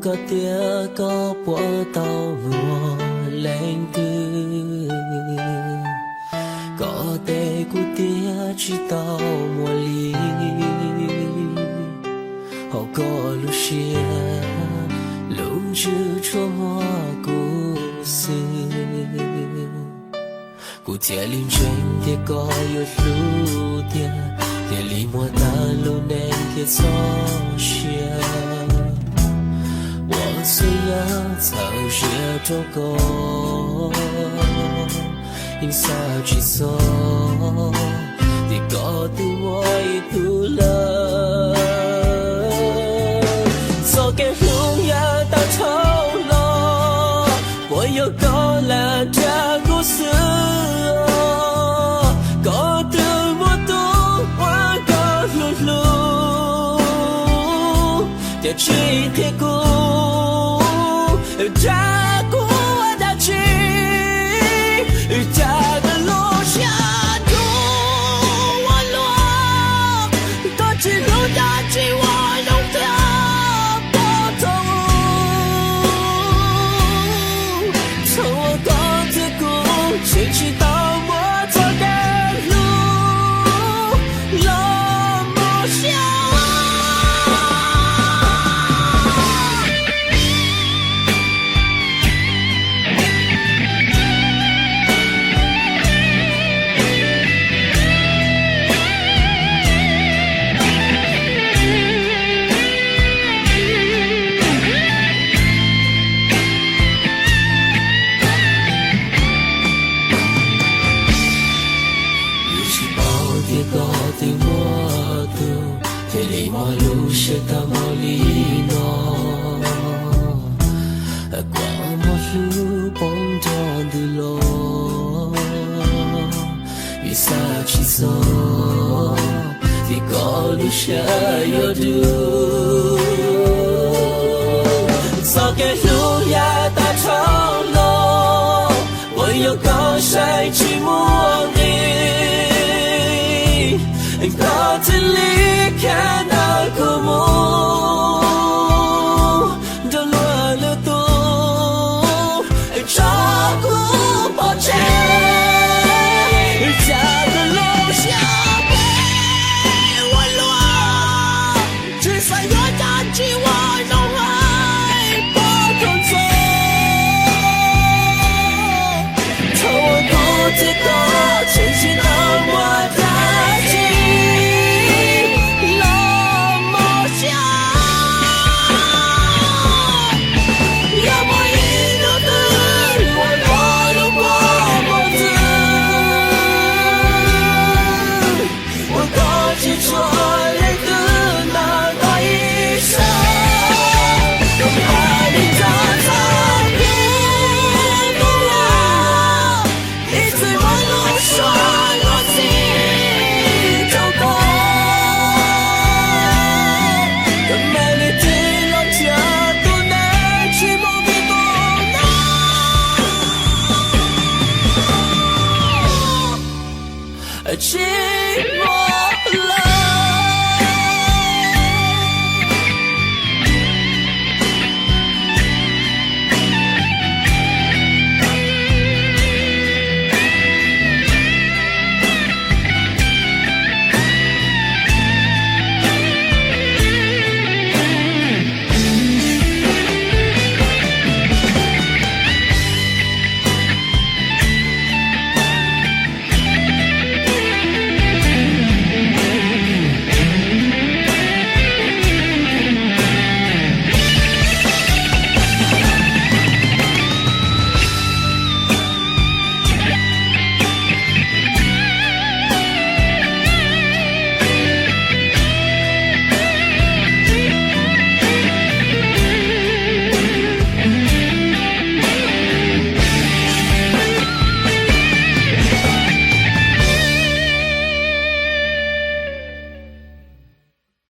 có tia có bỏ tàu mùa lên tư có thể của tia chỉ tàu mùa ly họ có lúc xia lúc chưa cho hoa của xưa của tia linh trên tia có yêu lúc tia lì mùa ta luôn nên tia gió xia 我虽然早些做过，因啥去做，你搞得我一肚了，做给路呀到头了，我又搞了这故事，搞得我都我搞路路，也去铁骨。 자꾸 와닿지 작은 로샤도 원로 거칠로 닿지 원롱다 보통从我高的谷兴起到我走的路那么小 是他莫里诺，光莫路蹦着的路，雨洒起走，的高路下有路，走给路呀大长路，我有高山去摸你，高子里看到枯木。